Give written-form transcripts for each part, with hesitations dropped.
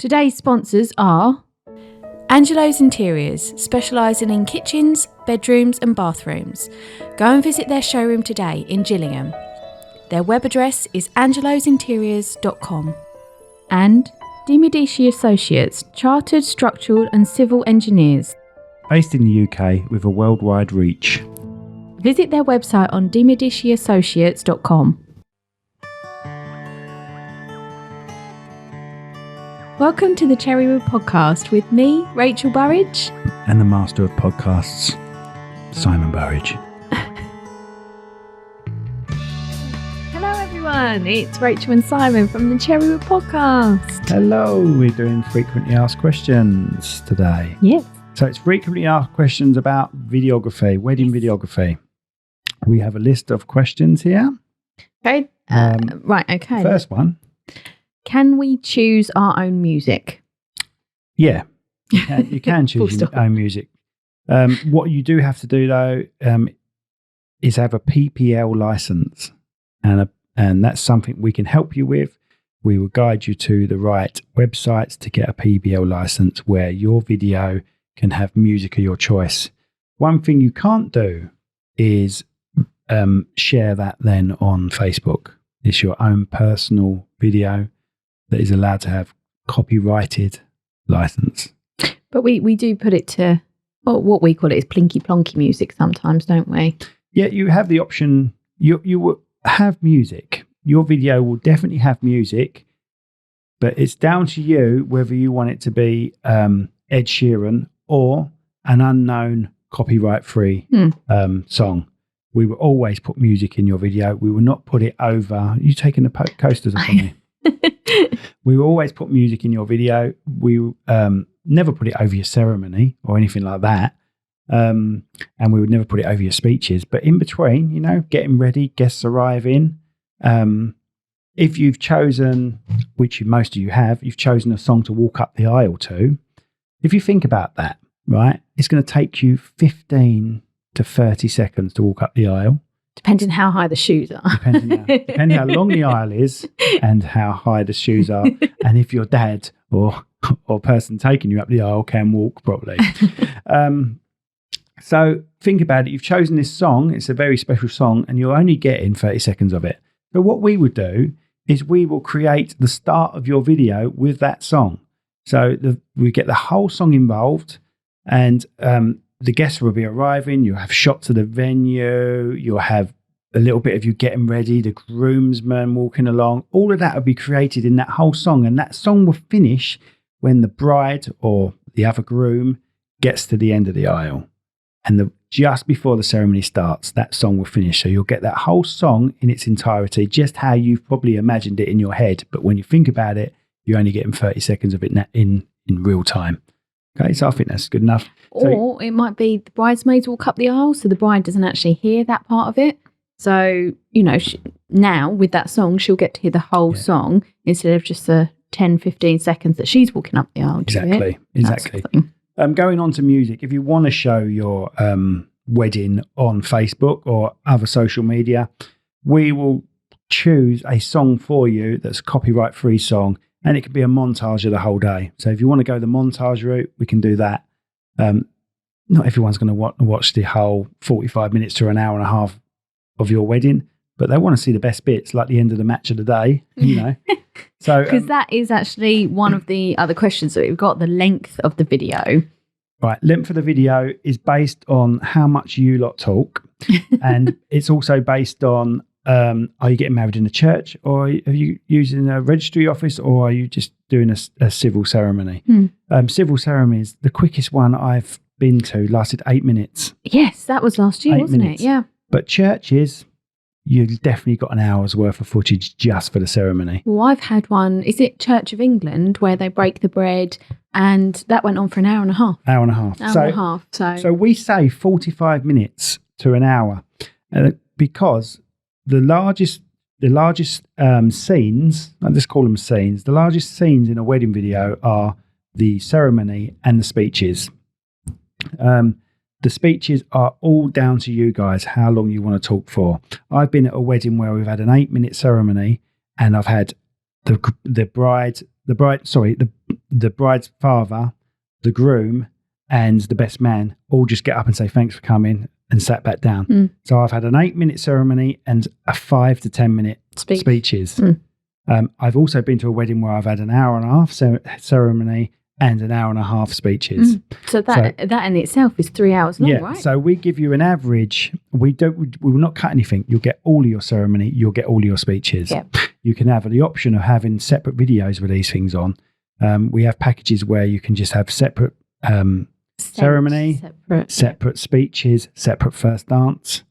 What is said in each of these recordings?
Today's sponsors are Angelo's Interiors, specialising in kitchens, bedrooms and bathrooms. Go and visit their showroom today in Gillingham. Their web address is angelosinteriors.com. And Diodi Associates, Chartered Structural and Civil Engineers. Based in the UK with a worldwide reach. Visit their website on diodiassociates.com. Welcome to the Cherrywood Podcast with me, Rachel Burridge. And the master of podcasts, Simon Burridge. Hello everyone, it's Rachel and Simon from the Cherrywood Podcast. Hello, we're doing frequently asked questions today. Yes. So it's frequently asked questions about videography, wedding videography. We have a list of questions here. Okay. Right, okay. First one. Can we choose our own music? Yeah, you can choose your own music. What you do have to do though is have a PPL license, and that's something we can help you with. We will guide you to the right websites to get a PPL license where your video can have music of your choice. One thing you can't do is share that then on Facebook. It's your own personal video that is allowed to have copyrighted license. But we do put it to, what we call it is plinky plonky music sometimes, don't we? Yeah, you have the option. You will have music. Your video will definitely have music, but it's down to you whether you want it to be Ed Sheeran or an unknown copyright-free song. We will always put music in your video. We will not put it over. You taking the coasters off on me? We will always put music in your video. We never put it over your ceremony or anything like that. And we would never put it over your speeches. But in between, getting ready, guests arriving. If you've chosen, which most of you have, you've chosen a song to walk up the aisle to. If you think about that, right, it's going to take you 15 to 30 seconds to walk up the aisle. Depending how high the shoes are. Depending how long the aisle is and how high the shoes are, and if your dad or person taking you up the aisle can walk properly. So think about it. You've chosen this song. It's a very special song, and you're only getting 30 seconds of it. So what we would do is we will create the start of your video with that song. So we get the whole song involved, and the guests will be arriving. You'll have shots of the venue. You'll have a little bit of you getting ready, the groomsmen walking along. All of that will be created in that whole song. And that song will finish when the bride or the other groom gets to the end of the aisle. And just before the ceremony starts, that song will finish. So you'll get that whole song in its entirety, just how you've probably imagined it in your head. But when you think about it, you're only getting 30 seconds of it in real time. Okay, so I think that's good enough. Or it might be the bridesmaids walk up the aisle, so the bride doesn't actually hear that part of it. So, now with that song, she'll get to hear the whole song instead of just the 10, 15 seconds that she's walking up the aisle. Exactly. Going on to music, if you want to show your wedding on Facebook or other social media, we will choose a song for you that's a copyright-free song. And it could be a montage of the whole day. So if you want to go the montage route, we can do that. Not everyone's going to watch the whole 45 minutes to an hour and a half of your wedding, but they want to see the best bits, like the end of the match of the day, So because that is actually one of the other questions that we've got, the length of the video. Right, length of the video is based on how much you lot talk, and it's also based on are you getting married in a church, or are you using a registry office, or are you just doing a civil ceremony? Civil ceremonies, the quickest one I've been to lasted 8 minutes. Yes, that was last year, wasn't it? Yeah. But churches, you've definitely got an hour's worth of footage just for the ceremony. Well, I've had one, is it Church of England, where they break the bread, and that went on for an hour and a half. Hour and a half. So we say 45 minutes to an hour because the largest scenes, I just call them scenes, the largest scenes in a wedding video are the ceremony and the speeches. The speeches are all down to you guys, how long you want to talk for. I've been at a wedding where we've had an 8-minute ceremony, and I've had the the bride's father, the groom, and the best man all just get up and say thanks for coming and sat back down. So I've had an 8-minute ceremony and a 5 to 10 minute speeches. I've also been to a wedding where I've had an hour and a half ceremony and an hour and a half speeches. So that in itself is 3 hours long, right? So we give you an average. We will not cut anything. You'll get all of your ceremony. You'll get all of your speeches. Yep. You can have the option of having separate videos with these things on. We have packages where you can just have separate ceremony, separate speeches, separate first dance,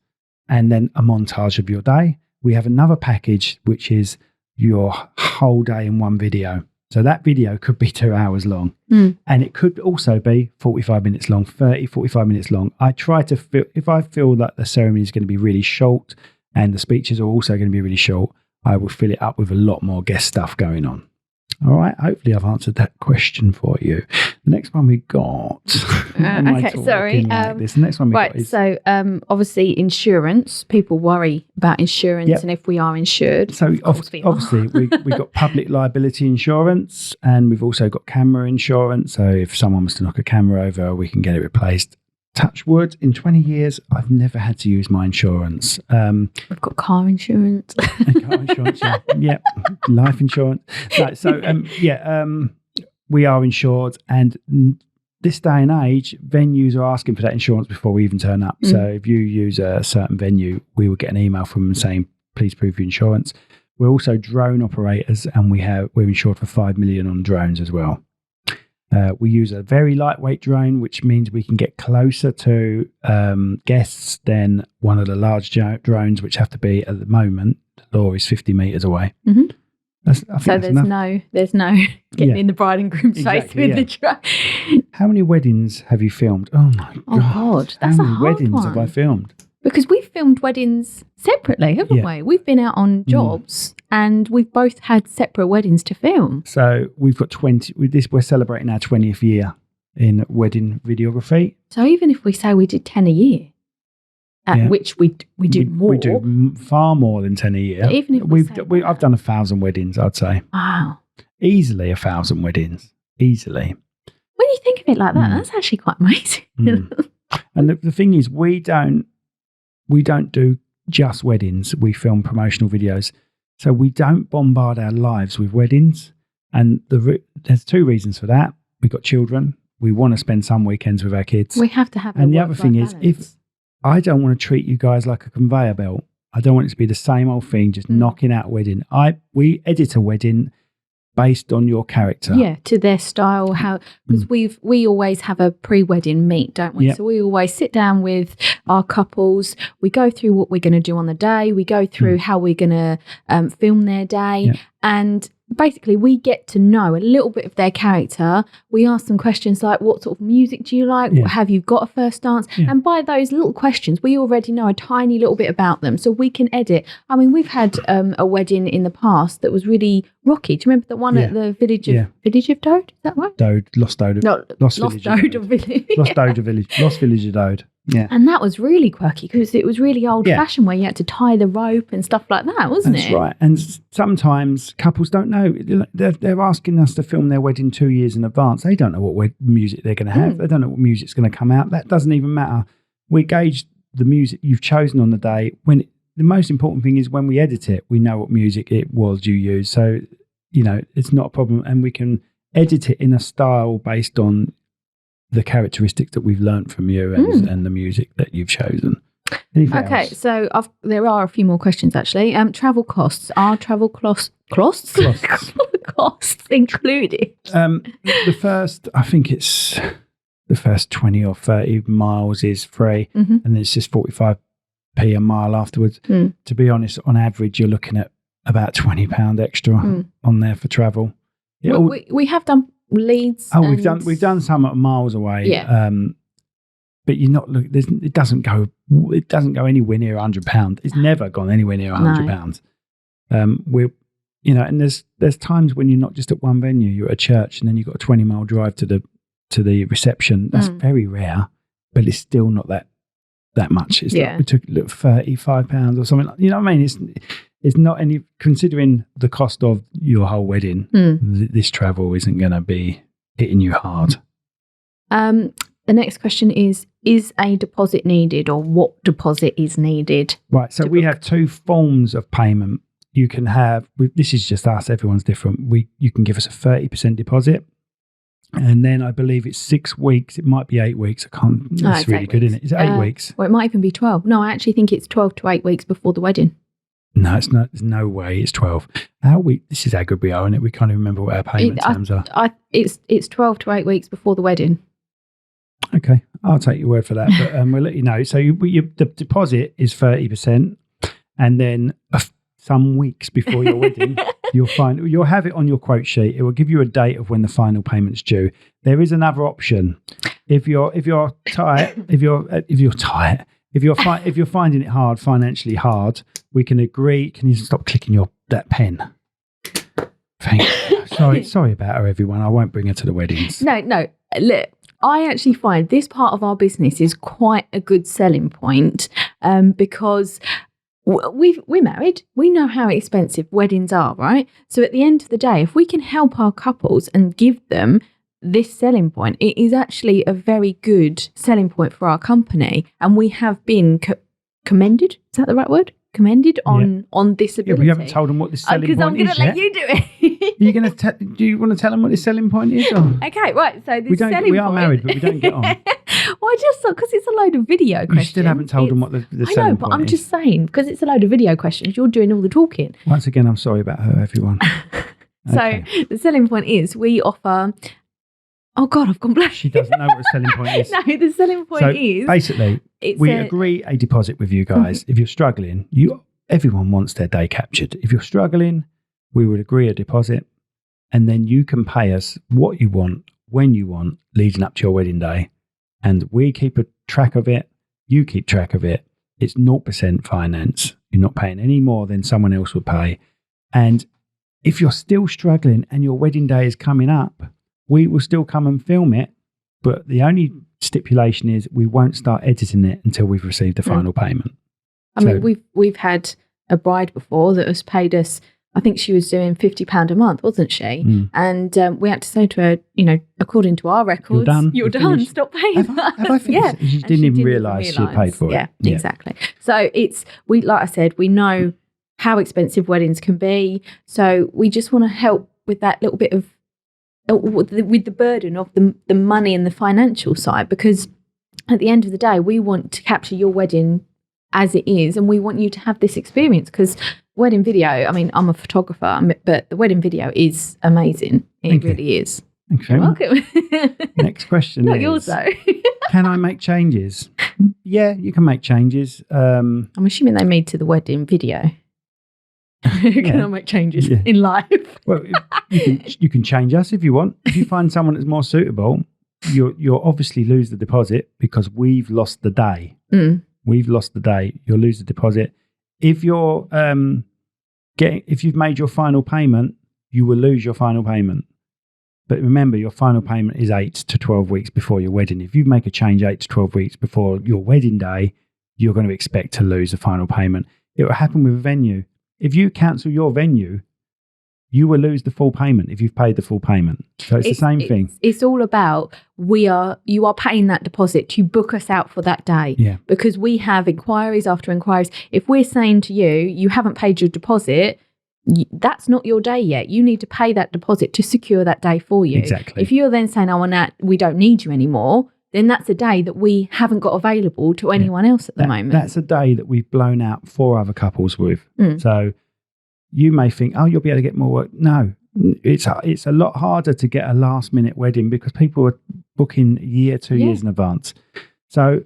and then a montage of your day. We have another package which is your whole day in one video. So that video could be 2 hours long, and it could also be 45 minutes long, 30, 45 minutes long. I try to feel, if I feel that the ceremony is going to be really short and the speeches are also going to be really short, I will fill it up with a lot more guest stuff going on. All right. Hopefully I've answered that question for you. The next one we got. Okay, sorry. The next one we got is... So obviously insurance. People worry about insurance and if we are insured. So obviously we got public liability insurance, and we've also got camera insurance. So if someone was to knock a camera over, we can get it replaced. Touch wood, in 20 years, I've never had to use my insurance. We've got car insurance. Car insurance, yeah. Life insurance. We are insured, and this day and age, venues are asking for that insurance before we even turn up. So if you use a certain venue, we will get an email from them saying, please prove your insurance. We're also drone operators, and we're insured for 5 million on drones as well. We use a very lightweight drone, which means we can get closer to guests than one of the large drones, which have to be, at the moment, the law is 50 metres away. So there's no getting in the bride and groom's face with the drone. How many weddings have you filmed? Oh my God. Oh God, that's a hard one. How many weddings have I filmed? Because we've filmed weddings separately, haven't we? We've been out on jobs and we've both had separate weddings to film. So we've got 20. We're celebrating our 20th year in wedding videography. So even if we say we did 10 a year, which we do more. We do far more than 10 a year. Even if I've done 1,000 weddings, I'd say. Wow. Easily 1,000 weddings. Easily. When you think of it like that, that's actually quite amazing. And the thing is, we don't do just weddings. We film promotional videos. So we don't bombard our lives with weddings. And there's 2 reasons for that. We've got children. We want to spend some weekends with our kids. We have to have And the other thing is, if I don't want to treat you guys like a conveyor belt. I don't want it to be the same old thing, just knocking out a wedding. We edit a wedding based on your character. Yeah, to their style, because we always have a pre-wedding meet, don't we? Yep. So we always sit down with our couples, we go through what we're going to do on the day, we go through how we're going to film their day, and basically we get to know a little bit of their character. We ask them questions like, what sort of music do you like? Have you got a first dance? And by those little questions, we already know a tiny little bit about them, so we can edit. I mean, we've had a wedding in the past that was really rocky. Do you remember the one at the village of Dode? Is that right? Lost Village of Dode. Yeah. And that was really quirky because it was really old-fashioned where you had to tie the rope and stuff like that, wasn't it? That's right. And sometimes couples don't know. They're asking us to film their wedding 2 years in advance. They don't know what music they're going to have. They don't know what music's going to come out. That doesn't even matter. We gauge the music you've chosen on the day. The most important thing is when we edit it, we know what music it was you used. So, it's not a problem. And we can edit it in a style based on the characteristics that we've learned from you and the music that you've chosen. Anything else? So there are a few more questions actually. Travel costs. Are travel costs included? The first, I think it's the first 20 or 30 miles is free, and it's just 45p a mile afterwards. To be honest, on average, you're looking at about £20 extra on there for travel. We have done Leeds. We've done some at miles away. Yeah. But you're not look. It doesn't go anywhere near £100. It's never gone anywhere near £100. And there's times when you're not just at one venue. You're at a church, and then you've got a 20-mile drive to the reception. That's very rare, but it's still not that much. It's like we took £35 or something. You know what I mean? It's not any, considering the cost of your whole wedding, this travel isn't going to be hitting you hard. The next question is a deposit needed, or what deposit is needed? Right, so we have two forms of payment. You can have, this is just us, everyone's different. You can give us a 30% deposit, and then I believe it's 6 weeks. It might be 8 weeks. I can't, it's really good, isn't it? Is it 8 weeks? Well, it might even be 12. No, I actually think it's 12 to 8 weeks before the wedding. No, it's not. There's no way it's 12. This is how good we are, isn't it? We can't even remember what our payment terms are. It's 12 to 8 weeks before the wedding. Okay, I'll take your word for that. But we'll let you know. So the deposit is 30%, and then some weeks before your wedding, you'll have it on your quote sheet. It will give you a date of when the final payment's due. There is another option. If you're tight, if you're finding it financially hard, we can agree. Can you stop clicking that pen? Thank you. Sorry about her, everyone. I won't bring her to the weddings. No. Look, I actually find this part of our business is quite a good selling point, because we're married. We know how expensive weddings are, right? So at the end of the day, if we can help our couples and give them this selling point, it is actually a very good selling point for our company. And we have been commended. Is that the right word? Commended on this ability. Yeah, but you haven't told them what this selling point is. Because I'm going to let you do it. Do you want to tell them what this selling point is? Or? Okay, right. So this we are married, but we don't get on. Well, I just thought, because it's a load of video questions. You still haven't told them what the selling point is. I know, but I'm just saying, because it's a load of video questions, you're doing all the talking. Once again, I'm sorry about her, everyone. Okay. So the selling point is we offer... Oh, God, I've gone blank. She doesn't know what the selling point is. No, the selling point is... Basically, we agree a deposit with you guys. If you're struggling, everyone wants their day captured. If you're struggling, we would agree a deposit, and then you can pay us what you want, when you want, leading up to your wedding day. And we keep a track of it. You keep track of it. It's 0% finance. You're not paying any more than someone else would pay. And if you're still struggling and your wedding day is coming up, we will still come and film it. But the only stipulation is we won't start editing it until we've received the final payment. I mean, we've had a bride before that has paid us, I think she was doing £50 a month, wasn't she? And we had to say to her, according to our records, you're done. Stop paying. Have I finished? Yeah. She didn't even realise she had paid for it. Yeah, exactly. So like I said, we know how expensive weddings can be. So we just want to help with that little bit of, with the burden of the money and the financial side, because at the end of the day, we want to capture your wedding as it is, and we want you to have this experience, because wedding video, I mean, I'm a photographer, but the wedding video is amazing. It really is. Okay. You're welcome. Next question Not yours, though. Can I make changes? Yeah, you can make changes. I'm assuming they made to the wedding video. Can I make changes in life? Well, you can change us if you want. If you find someone that's more suitable, you'll obviously lose the deposit because we've lost the day. We've lost the day. You'll lose the deposit. If you're if you've made your final payment, you will lose your final payment. But remember, your final payment is 8 to 12 weeks before your wedding. If you make a change 8 to 12 weeks before your wedding day, you're going to expect to lose the final payment. It will happen with a venue. If you cancel your venue, you will lose the full payment if you've paid the full payment. So it's the same thing. It's all about you are paying that deposit to book us out for that day. Yeah. Because we have inquiries after inquiries. If we're saying to you haven't paid your deposit, that's not your day yet. You need to pay that deposit to secure that day for you. Exactly. If you're then saying, we don't need you anymore, then that's a day that we haven't got available to anyone else at the moment. That's a day that we've blown out 4 other couples with. So you may think, you'll be able to get more work. No, it's a lot harder to get a last minute wedding because people are booking a year, 2 years in advance. So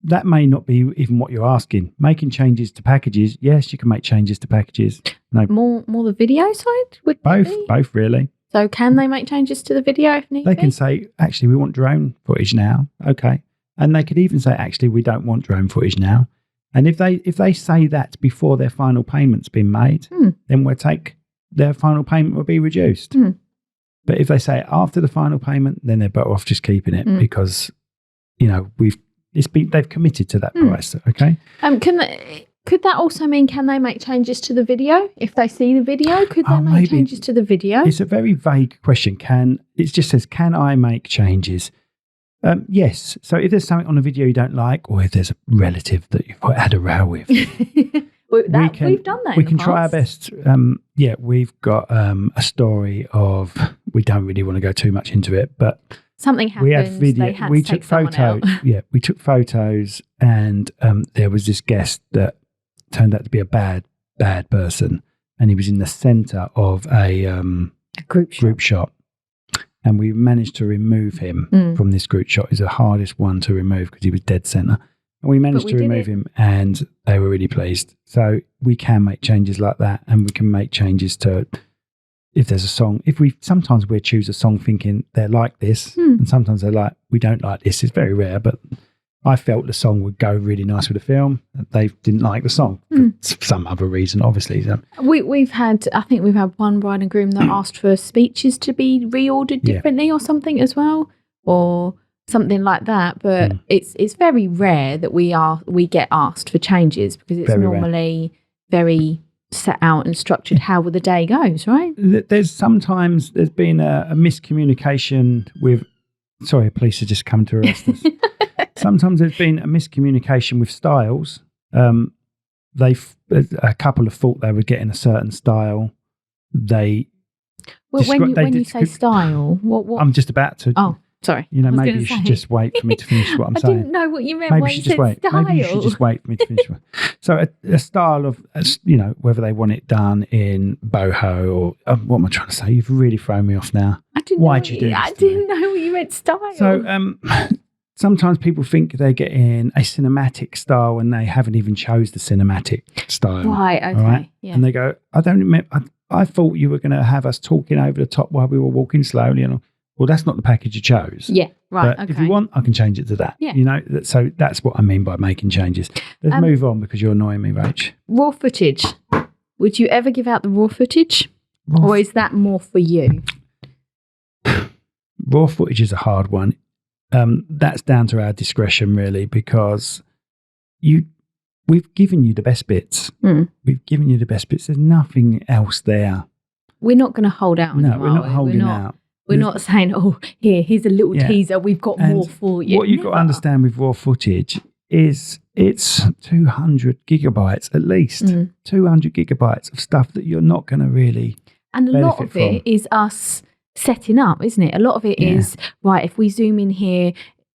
that may not be even what you're asking. Making changes to packages, yes, you can make changes to packages. No, more the video side would both really. So can they make changes to the video if need be? They can say, actually, we want drone footage now. Okay. And they could even say, actually, we don't want drone footage now. And if they say that before their final payment's been made, then their final payment will be reduced. But if they say it after the final payment, then they're better off just keeping it because, they've committed to that price. Okay. Could that also mean, can they make changes to the video? If they see the video, could they make changes to the video? It's a very vague question. It just says, can I make changes? Yes. So if there's something on the video you don't like, or if there's a relative that you've had a row with, we've done that. We can try our best. We've got a story of, we don't really want to go too much into it, but something happened. We had video. We took photos. Yeah, we took photos, and there was this guest that turned out to be a bad person, and he was in the centre of a group shot. And we managed to remove him from this group shot. It's the hardest one to remove because he was dead centre. And we managed to remove him, and they were really pleased. So we can make changes like that, and we can make changes to, if there's a song, sometimes we choose a song thinking they're like this, and sometimes they're like, we don't like this. It's very rare, but I felt the song would go really nice with the film. They didn't like the song for some other reason, obviously. So. We've had one bride and groom that asked for speeches to be reordered differently or something as well, or something like that. But it's very rare that we get asked for changes, because it's normally very set out and structured how the day goes, right? There's been a miscommunication with. Sorry, police have just come to arrest us. Sometimes there's been a miscommunication with styles. A couple have thought they were getting a certain style. When you say style, what? I'm just about to. Oh, sorry. Maybe you should just wait for me to finish what I'm saying. I didn't know what you meant. Maybe you should wait. Maybe you should just wait for me to finish. So a style of, whether they want it done in boho or what am I trying to say? You've really thrown me off now. Why'd you do this? I didn't know what you meant style. So sometimes people think they're getting a cinematic style and they haven't even chose the cinematic style. Right. Okay. Right? Yeah. And they go, I thought you were going to have us talking over the top while we were walking slowly, and well, that's not the package you chose. Yeah, right. But if you want, I can change it to that. Yeah. So that's what I mean by making changes. Let's move on, because you're annoying me, Rach. Raw footage. Would you ever give out the raw footage? Or is that more for you? Raw footage is a hard one. That's down to our discretion, really, because we've given you the best bits. We've given you the best bits. There's nothing else there. We're not going to hold out on you, we're not holding out. We're not saying, here's a little teaser, we've got more for you. What you've got to understand with raw footage is it's 200 gigabytes at least, 200 gigabytes of stuff that you're not going to really And a lot of it is us setting up, isn't it? A lot of it is, right, if we zoom in here,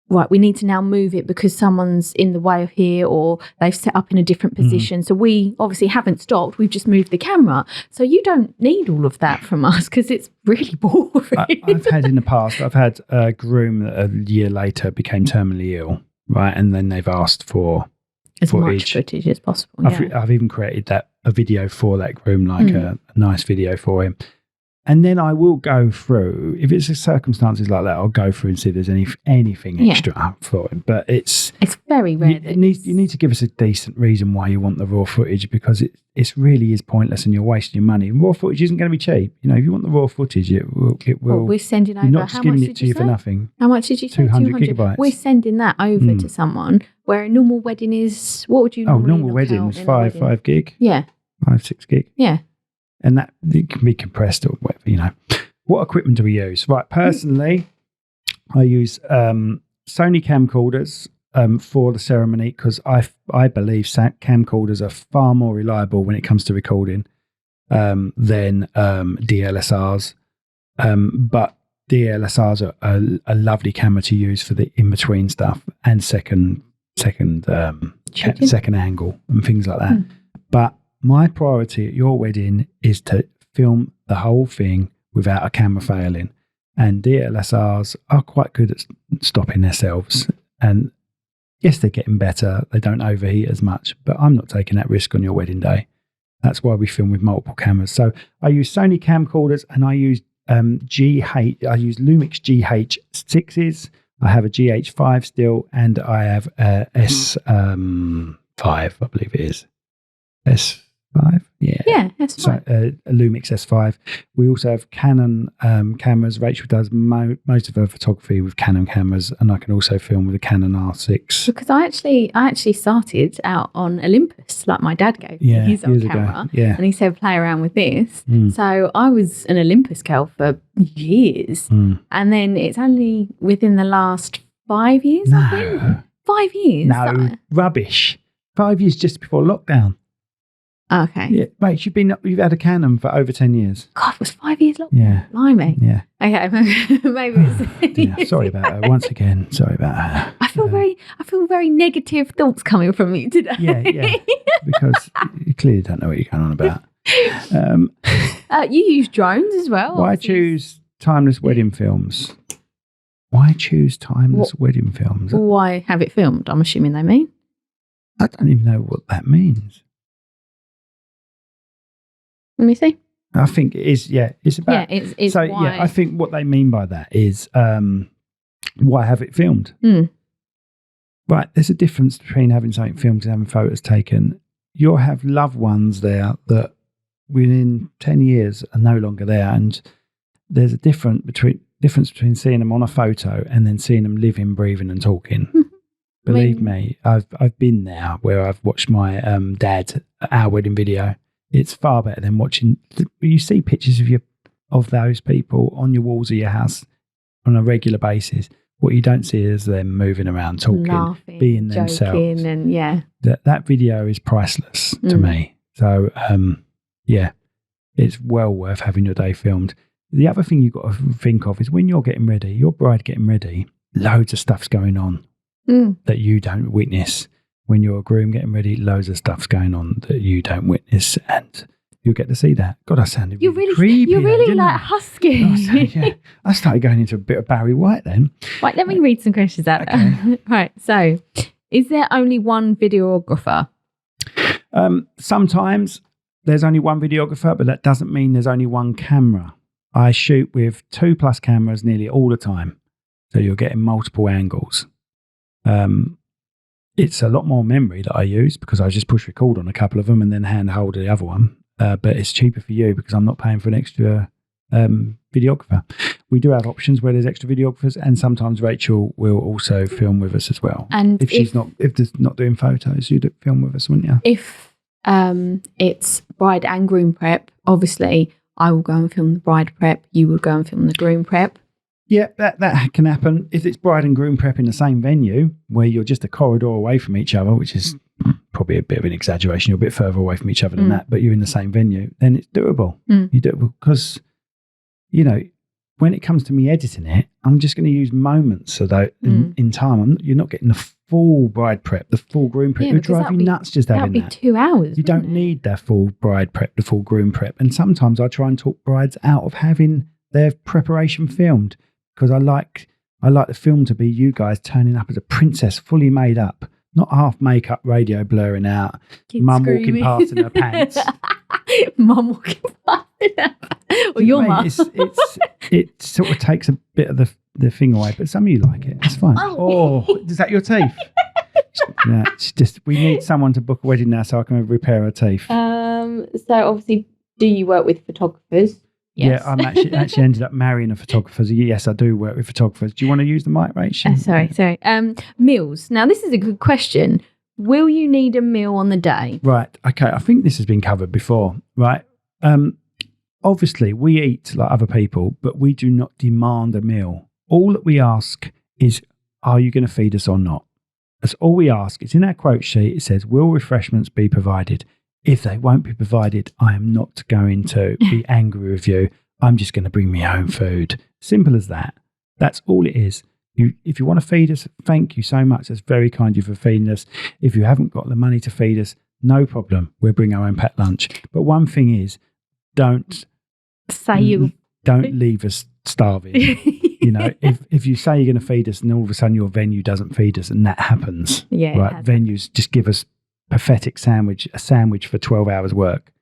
right, we need to now move it because someone's in the way of here, or they've set up in a different position. So we obviously haven't stopped. We've just moved the camera. So you don't need all of that from us, because it's really boring. I've had in the past, I've had a groom that a year later became terminally ill, right? And then they've asked for as much footage as possible. I've even created a video for that groom, like a nice video for him. And then I will go through, if it's circumstances like that, I'll go through and see if there's anything extra up for him. But it's very rare. You need to give us a decent reason why you want the raw footage, because it really is pointless and you're wasting your money. And raw footage isn't going to be cheap. If you want the raw footage, it will. Well, we're sending over. You're not just giving it to you for nothing. How much did you say? 200 gigabytes. We're sending that over to someone, where a normal wedding is. What would you normally normal wedding is 5 gig. Yeah. 5-6 gig. Yeah. And that it can be compressed or whatever, What equipment do we use? Right, personally, I use Sony camcorders for the ceremony, because I believe camcorders are far more reliable when it comes to recording than DSLRs. But DSLRs are a lovely camera to use for the in-between stuff and second angle and things like that. But my priority at your wedding is to film the whole thing without a camera failing. And DSLRs are quite good at stopping themselves. And yes, they're getting better. They don't overheat as much, but I'm not taking that risk on your wedding day. That's why we film with multiple cameras. So I use Sony camcorders, and I use I use Lumix GH6s. I have a GH5 still, and I have a S5, I believe it is. S5. Yeah. Yeah, that's So fine. a Lumix S5. We also have Canon cameras. Rachel does most of her photography with Canon cameras, and I can also film with a Canon R6. Because I actually started out on Olympus, like my dad gave me his old years camera, ago. Yeah. and he said play around with this. Mm. So I was an Olympus girl for years, and then it's only within the last 5 years. I think. 5 years. No, rubbish. 5 years just before lockdown. Okay. Yeah, mate, you've had a Canon for over 10 years. God, it was 5 years lockdown. Yeah. Blimey. Yeah. Okay, maybe it's... Yeah, sorry about her. Once again, sorry about her. I feel very negative thoughts coming from you today. Yeah. Because you clearly don't know what you're going on about. You use drones as well. Why choose timeless wedding films? Why choose timeless wedding films? Why have it filmed? I'm assuming they mean. I don't even know what that means. Let me see. I think it is, it's about... Yeah, it's so, why... I think what they mean by that is why have it filmed? Right, there's a difference between having something filmed and having photos taken. You'll have loved ones there that within 10 years are no longer there, and there's a difference between seeing them on a photo and then seeing them living, breathing and talking. Believe me, I've been there where I've watched my dad, our wedding video. It's far better than watching. You see pictures of those people on your walls of your house on a regular basis. What you don't see is them moving around, talking, laughing, being themselves. And that video is priceless to me. So it's well worth having your day filmed. The other thing you've got to think of is when you're getting ready, your bride getting ready, loads of stuff's going on that you don't witness. When you're a groom getting ready, loads of stuff's going on that you don't witness, and you'll get to see that. God, I sounded creepy. You're really like husky. I started going into a bit of Barry White then. Right, let me read some questions out there. Right, so is there only one videographer? Sometimes there's only one videographer, but that doesn't mean there's only one camera. I shoot with 2+ cameras nearly all the time, so you're getting multiple angles. It's a lot more memory that I use because I just push record on a couple of them and then hand hold the other one. But it's cheaper for you because I'm not paying for an extra videographer. We do have options where there's extra videographers, and sometimes Rachel will also film with us as well. And if she's not doing photos, you'd film with us, wouldn't you? If it's bride and groom prep, obviously I will go and film the bride prep. You will go and film the groom prep. Yeah, that can happen. If it's bride and groom prep in the same venue where you're just a corridor away from each other, which is probably a bit of an exaggeration, you're a bit further away from each other than that, but you're in the same venue, then it's doable. You do it because, when it comes to me editing it, I'm just going to use moments of that in time. You're not getting the full bride prep, the full groom prep. It would drive you nuts just having that. That would be 2 hours. You don't need the full bride prep, the full groom prep. And sometimes I try and talk brides out of having their preparation filmed, because I like the film to be you guys turning up as a princess, fully made up, not half makeup, radio blurring out, mum walking past in her pants. Mum walking past in her pants. Or your mum. It sort of takes a bit of the thing away, but some of you like it. It's fine. Oh, is that your teeth? Yeah, it's just, we need someone to book a wedding now so I can repair her teeth. So obviously, do you work with photographers? Yes. Yeah, I'm actually ended up marrying a photographer. Yes, I do work with photographers. Do you want to use the mic, Rachel? Sorry. Meals. Now, this is a good question. Will you need a meal on the day? Right. Okay. I think this has been covered before. Right. Obviously, we eat like other people, but we do not demand a meal. All that we ask is, are you going to feed us or not? That's all we ask. It's in our quote sheet. It says, will refreshments be provided? If they won't be provided, I am not going to be angry with you. I'm just going to bring my own food. Simple as that. That's all it is. If you want to feed us, thank you so much. That's very kind of you for feeding us. If you haven't got the money to feed us, no problem. We'll bring our own packed lunch. But one thing is, don't leave us starving. If you say you're going to feed us and all of a sudden your venue doesn't feed us, and that happens. Yeah. Right. Venues just give us a sandwich for 12 hours work.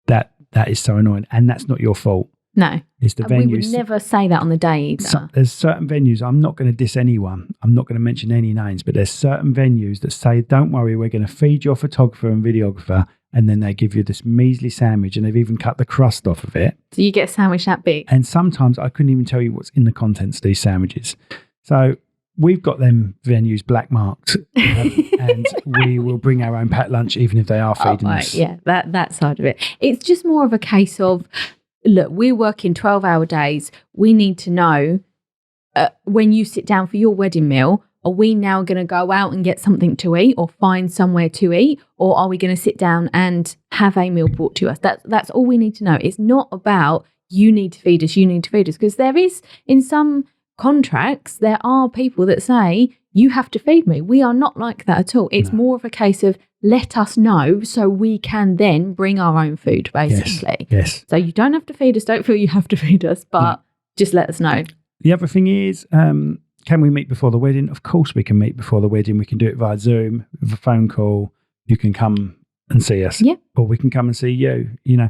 That is so annoying, and that's not your fault. No, it's the venues. We would never say that on the day either. There's certain venues, I'm not going to diss anyone, I'm not going to mention any names, but there's certain venues that say, don't worry, we're going to feed your photographer and videographer, and then they give you this measly sandwich, and they've even cut the crust off of it. So you get a sandwich that big. And sometimes I couldn't even tell you what's in the contents of these sandwiches. So we've got them venues black marked, and we will bring our own packed lunch even if they are feeding us. Yeah, that side of it. It's just more of a case of, look, we're working 12-hour days. We need to know when you sit down for your wedding meal, are we now going to go out and get something to eat or find somewhere to eat? Or are we going to sit down and have a meal brought to us? That's all we need to know. It's not about you need to feed us, because there is, in some contracts, there are people that say, you have to feed me. We are not like that at all. It's more of a case of let us know so we can then bring our own food, basically. Yes. So you don't have to feed us. Don't feel you have to feed us, but just let us know. The other thing is, can we meet before the wedding? Of course we can meet before the wedding. We can do it via Zoom, with a phone call. You can come and see us. Yeah. Or we can come and see you. You know,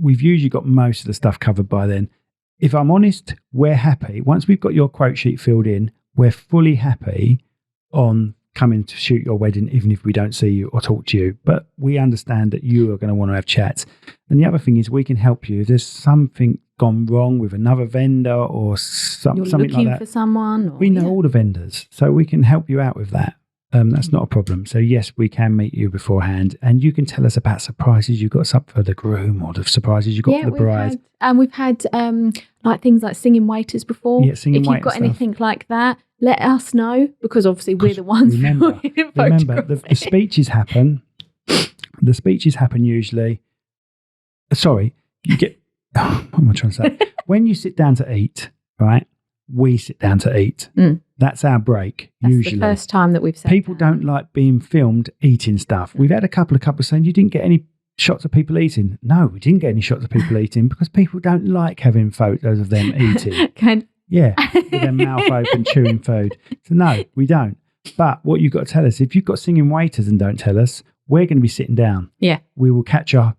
we've usually got most of the stuff covered by then. If I'm honest, we're happy. Once we've got your quote sheet filled in, we're fully happy on coming to shoot your wedding, even if we don't see you or talk to you. But we understand that you are going to want to have chats. And the other thing is we can help you. If there's something gone wrong with another vendor or something like that. You're looking for someone? We know all the vendors, so we can help you out with that. That's not a problem. So yes, we can meet you beforehand, and you can tell us about surprises you got for the groom or the surprises you got for the bride. We've had like things like singing waiters before. Yeah, singing waiters. If you've got anything like that, let us know, because obviously we're the ones. Remember, the speeches happen. The speeches happen usually. Sorry, you get. What am I trying to say? When you sit down to eat, right? We sit down to eat. That's our break. That's usually the first time that we've said people don't like being filmed eating stuff. We've had a couple of couples saying you didn't get any shots of people eating. No, we didn't get any shots of people eating because people don't like having photos of them eating. Yeah, with their mouth open chewing food. So no, we don't. But what you've got to tell us, if you've got singing waiters and don't tell us, we're going to be sitting down. Yeah, we will catch up.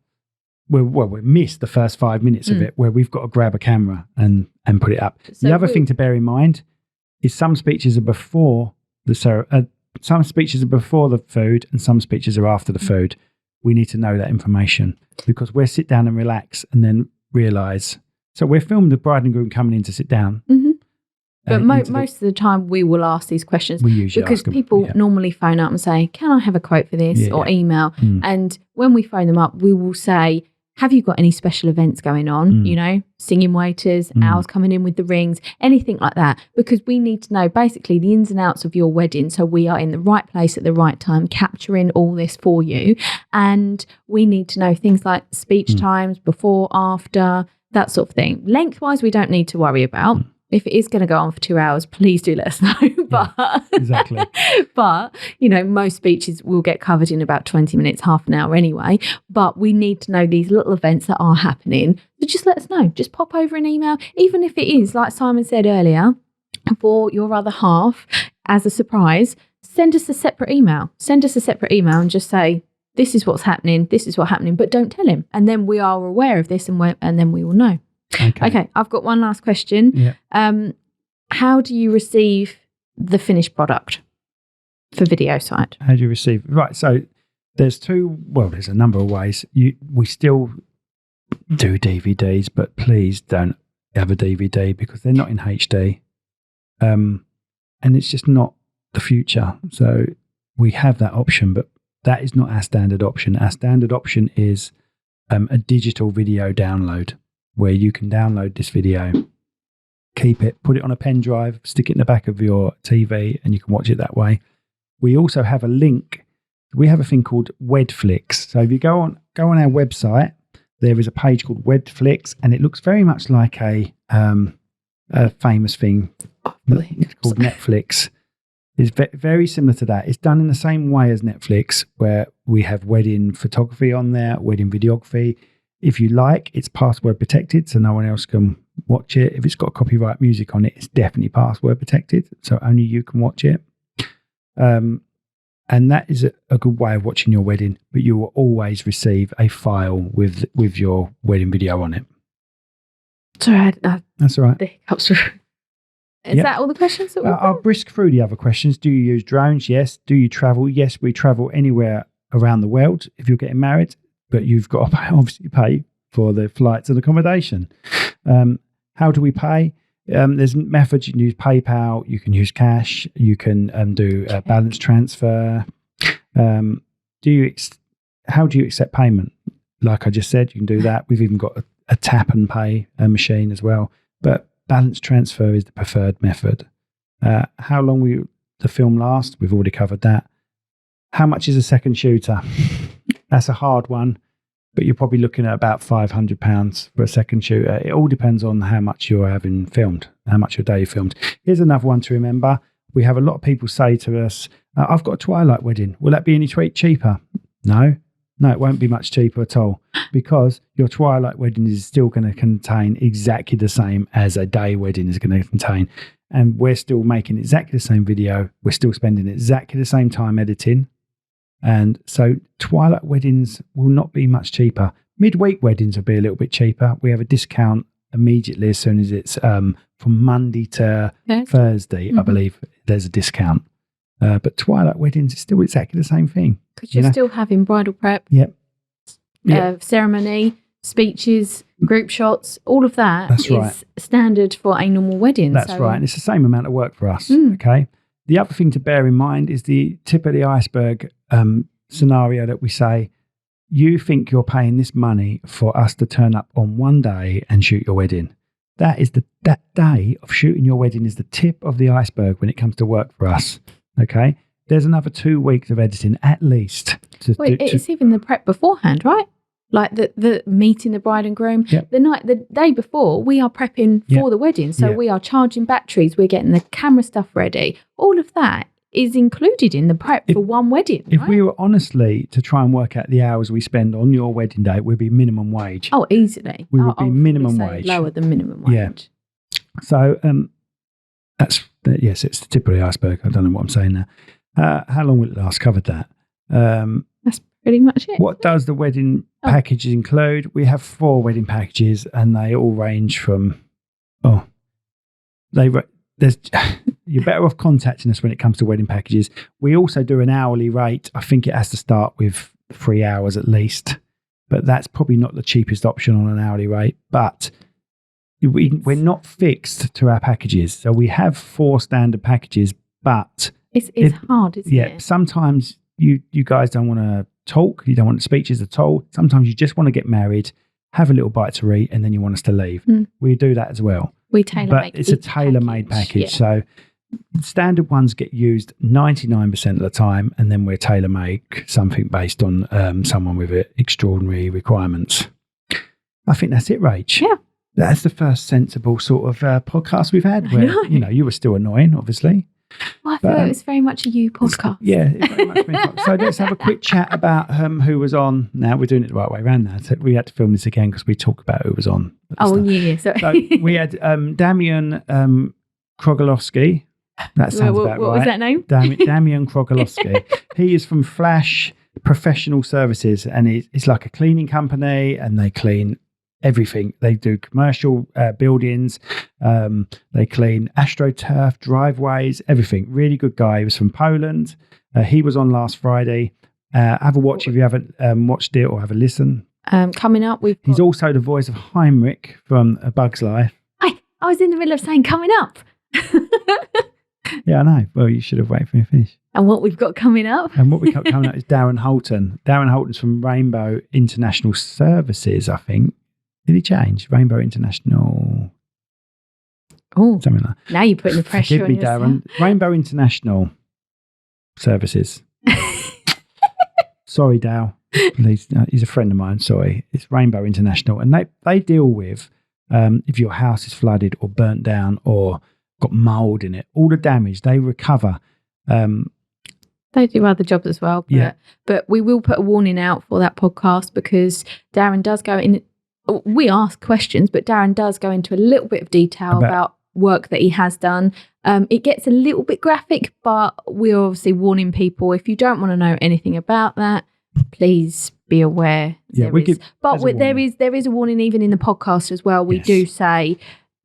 We'll miss the first 5 minutes of it where we've got to grab a camera and put it up. So the other thing to bear in mind is some speeches are before the food and some speeches are after the food. We need to know that information because we'll sit down and relax and then realise. So we're filming the bride and groom coming in to sit down. Mm-hmm. But most of the time we will ask these questions because people normally phone up and say, can I have a quote for this or email? And when we phone them up, we will say, have you got any special events going on? You know, singing waiters, owls coming in with the rings, anything like that, because we need to know basically the ins and outs of your wedding. So we are in the right place at the right time, capturing all this for you. And we need to know things like speech times, before, after, that sort of thing. Lengthwise, we don't need to worry about. If it is going to go on for 2 hours, please do let us know. But exactly. But, you know, most speeches will get covered in about 20 minutes, half an hour anyway. But we need to know these little events that are happening. So just let us know. Just pop over an email. Even if it is, like Simon said earlier, for your other half, as a surprise, send us a separate email. Send us a separate email and just say, this is what's happening. This is what's happening. But don't tell him. And then we are aware of this and then we will know. Okay, I've got one last question. Yeah. How do you receive the finished product for video side? How do you receive? Right, so there's a number of ways. We still do DVDs, but please don't have a DVD because they're not in HD. And it's just not the future. So we have that option, but that is not our standard option. Our standard option is a digital video download, where you can download this video, keep it, put it on a pen drive, stick it in the back of your TV, and you can watch it that way. We also have a link. We have a thing called Wedflix. So if you go on our website, there is a page called Wedflix, and it looks very much like a famous thing called Netflix. It's very similar to that. It's done in the same way as Netflix, where we have wedding photography on there, wedding videography. If you like, it's password protected, so no one else can watch it. If it's got copyright music on it, it's definitely password protected, so only you can watch it. And that is a good way of watching your wedding, but you will always receive a file with your wedding video on it. Sorry, that's all right. The hiccups were... Is that all the questions that I'll brisk through the other questions. Do you use drones? Yes. Do you travel? Yes, we travel anywhere around the world. If you're getting married, but you've got to obviously pay for the flights and accommodation. How do we pay? There's methods. You can use PayPal, you can use cash, you can do a balance transfer. How do you accept payment? Like I just said, you can do that. We've even got a tap and pay machine as well. But balance transfer is the preferred method. How long will the film last? We've already covered that. How much is a second shooter? That's a hard one, but you're probably looking at about £500 for a second shooter. It all depends on how much you're having filmed, how much your day filmed. Here's another one to remember. We have a lot of people say to us, I've got a Twilight wedding. Will that be any cheaper? No, it won't be much cheaper at all, because your Twilight wedding is still going to contain exactly the same as a day wedding is going to contain. And we're still making exactly the same video. We're still spending exactly the same time editing. And so Twilight weddings will not be much cheaper. Midweek weddings will be a little bit cheaper. We have a discount immediately as soon as it's from Monday to Thursday, I believe there's a discount. But Twilight weddings is still exactly the same thing. Because you're still having bridal prep, ceremony, speeches, group shots, all of that is standard for a normal wedding. That's right. And it's the same amount of work for us. Okay. The other thing to bear in mind is the tip of the iceberg scenario that we say, you think you're paying this money for us to turn up on one day and shoot your wedding. That day of shooting your wedding is the tip of the iceberg when it comes to work for us. Okay. There's another 2 weeks of editing at least. It's even the prep beforehand, right? Like the meeting the bride and groom, the day before, we are prepping for the wedding. So we are charging batteries, we're getting the camera stuff ready. All of that is included in the prep for one wedding. If we were honestly to try and work out the hours we spend on your wedding day, it would be minimum wage. Oh, easily. We would be minimum wage. Lower than minimum wage. Yeah. So it's the tip of the iceberg. I don't know what I'm saying there. How long will it last? Covered that. That's pretty much it. What does the wedding package include? We have 4 wedding packages, and they all range from you're better off contacting us when it comes to wedding packages. We also do an hourly rate. I think it has to start with 3 hours at least, but that's probably not the cheapest option on an hourly rate. But we're not fixed to our packages, so we have 4 standard packages. But it's hard, isn't it? Sometimes you guys don't want to talk, you don't want speeches at all. Sometimes you just want to get married, have a little bite to eat, and then you want us to leave. We do that as well. We tailor-make, but it's a tailor-made package. So standard ones get used 99% of the time, and then we're tailor-make something based on someone with extraordinary requirements. I think that's it, Rach. Yeah. That's the first sensible sort of podcast we've had where, you were still annoying, obviously. Well, I feel it was very much a you podcast. Yeah, it's very much me. So let's have a quick chat about who was on. Now we're doing it the right way around now. So we had to film this again because we talk about who was on. Sorry. So we had Damian Krogolowski. That sounds about right. What was that name? Damian Krogolowski. He is from Flash Professional Services, and it's like a cleaning company, and they clean everything. They do commercial buildings, they clean AstroTurf, driveways, everything. Really good guy. He was from Poland. He was on last Friday. Have a watch if you haven't watched it, or have a listen. Coming up, he's also the voice of Heinrich from A Bug's Life. I was in the middle of saying coming up. Yeah, I know. Well, you should have waited for me to finish. And what we've got coming up? And what we've got coming up is Darren Holton. Darren Holton's from Rainbow International Services, I think. Did he change? Rainbow International. Oh, something like that. Now you're putting the pressure on yourself. Darren. Rainbow International Services. Sorry, Dow. Please, he's a friend of mine. Sorry, it's Rainbow International, and they deal with if your house is flooded or burnt down or got mold in it, all the damage they recover. They do other jobs as well, but we will put a warning out for that podcast because Darren does go in. We ask questions, but Darren does go into a little bit of detail about work that he has done. It gets a little bit graphic, but we're obviously warning people, if you don't want to know anything about that, please be aware. There is a warning even in the podcast as well. We do say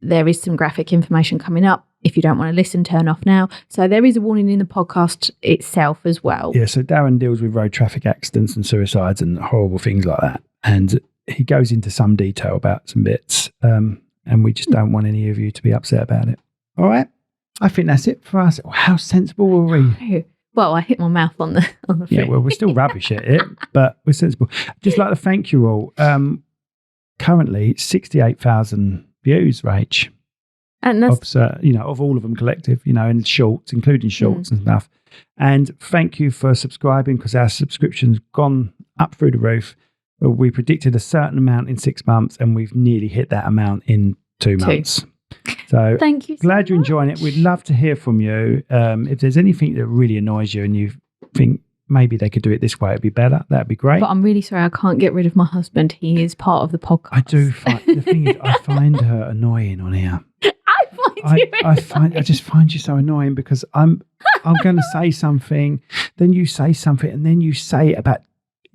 there is some graphic information coming up. If you don't want to listen, turn off now. So there is a warning in the podcast itself as well. Yeah, so Darren deals with road traffic accidents and suicides and horrible things like that. and he goes into some detail about some bits, and we just don't want any of you to be upset about it. All right? I think that's it for us. How sensible were we? Well, I hit my mouth on the thing. Yeah, well, we're still rubbish at it, but we're sensible. Just like to thank you all. Currently, 68,000 views, Rach. And that's of all of them collective, and shorts, including shorts and stuff. And thank you for subscribing, because our subscription's gone up through the roof. We predicted a certain amount in 6 months, and we've nearly hit that amount in 2 months. So thank you. Glad you're enjoying it. We'd love to hear from you. If there's anything that really annoys you and you think maybe they could do it this way, it'd be better, that'd be great. But I'm really sorry, I can't get rid of my husband. He is part of the podcast. I do find the thing is, I find her annoying on here. I just find you so annoying, because I'm going to say something, then you say something, and then you say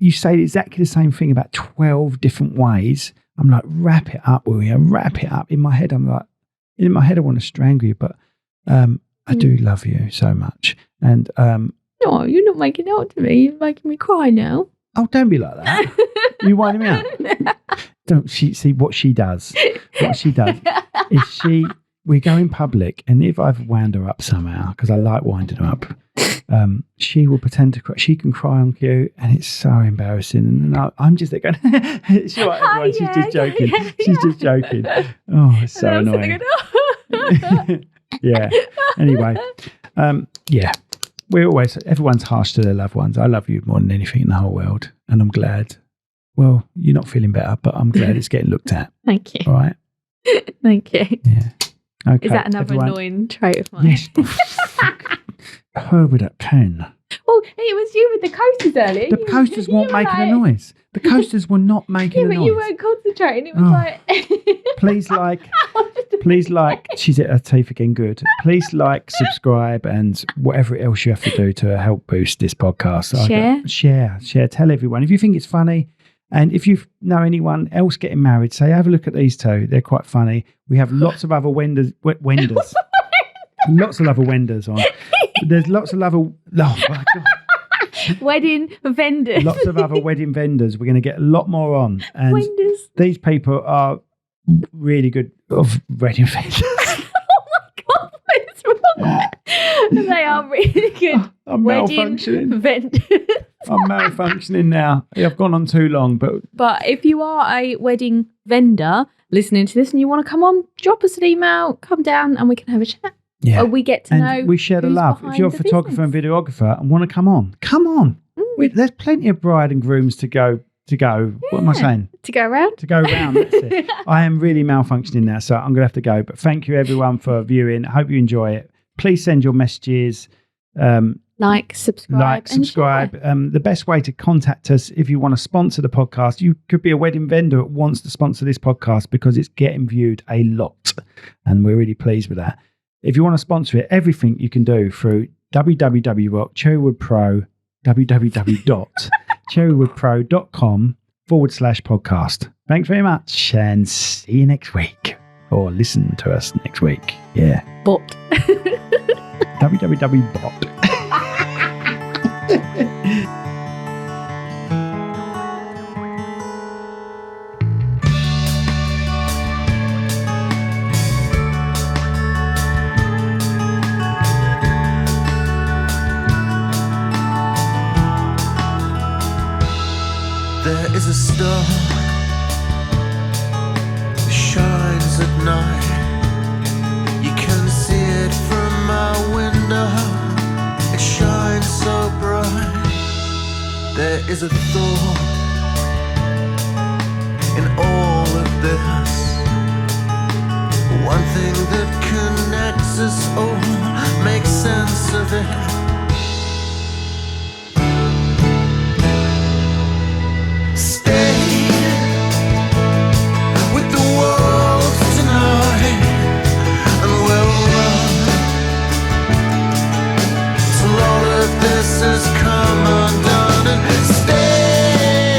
exactly the same thing about 12 different ways. I'm like, wrap it up, will you? Wrap it up. In my head, I want to strangle you, but I do love you so much. And no, you're not making out to me. You're making me cry now. Oh, don't be like that. You winding me up. Don't see what she does. What she does is we go in public, and if I've wound her up somehow, because I like winding her up, she will pretend to cry. She can cry on cue, and it's so embarrassing. And I'm just there going, she's like, everyone, she's just joking. She's just joking. Oh, it's so annoying. Yeah. Anyway, yeah. Everyone's harsh to their loved ones. I love you more than anything in the whole world. And I'm glad. Well, you're not feeling better, but I'm glad it's getting looked at. Thank you. All right. Thank you. Yeah. Okay. Is that another annoying trait of mine? Yes. Her with that pen. Well, it was you with the coasters earlier. The coasters weren't making a noise. The coasters were not making a noise. But you weren't concentrating. It was like... Please like, she's at her teeth again, good. Please subscribe, and whatever else you have to do to help boost this podcast. Share. Tell everyone. If you think it's funny, and if you know anyone else getting married, say, have a look at these two. They're quite funny. We have lots of other wenders. Lots of other wenders on. There's lots of other... Oh, my God. Wedding vendors. Lots of other wedding vendors. We're going to get a lot more on. And Wenders. These people are really good of wedding vendors. Oh my God, what is wrong? They are really good. I'm malfunctioning. Vendors. I'm malfunctioning now. I've gone on too long. But if you are a wedding vendor listening to this and you want to come on, drop us an email, come down and we can have a chat. Yeah. Or we get to know. We share the love. If you're a photographer and videographer and want to come on. There's plenty of bride and grooms to go. What am I saying? To go around. That's it. I am really malfunctioning now, so I'm going to have to go. But thank you everyone for viewing. I hope you enjoy it. Please send your messages. Subscribe. The best way to contact us if you want to sponsor the podcast, you could be a wedding vendor that wants to sponsor this podcast, because it's getting viewed a lot, and we're really pleased with that. If you want to sponsor it, everything you can do through www.cherrywoodpro, www.cherrywoodpro.com/podcast. Thanks very much, and see you next week. Or listen to us next week. Yeah. Bot. www.bot. There is a star that shines at night. You can see it from my window. It shines so bright. There is a thought in all of this. One thing that connects us all, makes sense of it. This has come undone, and stay.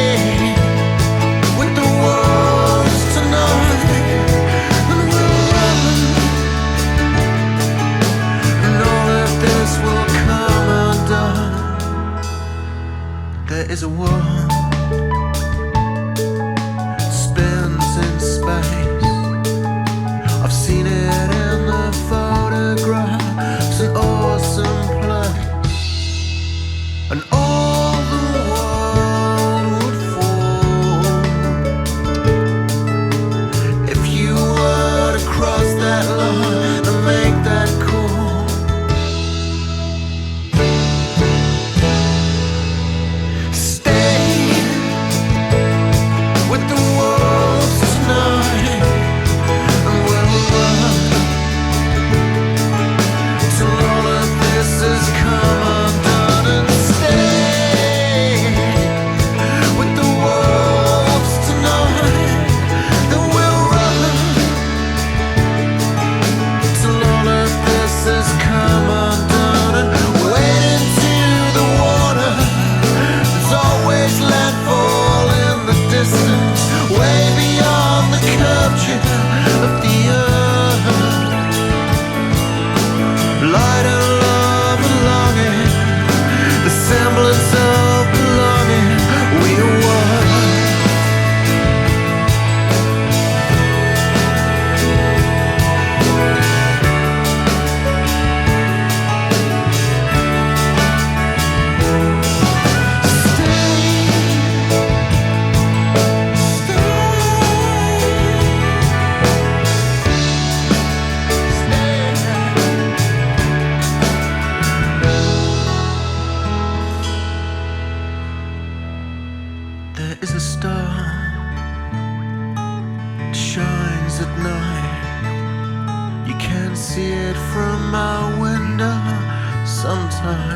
is a star. It shines at night. You can see it from my window sometimes.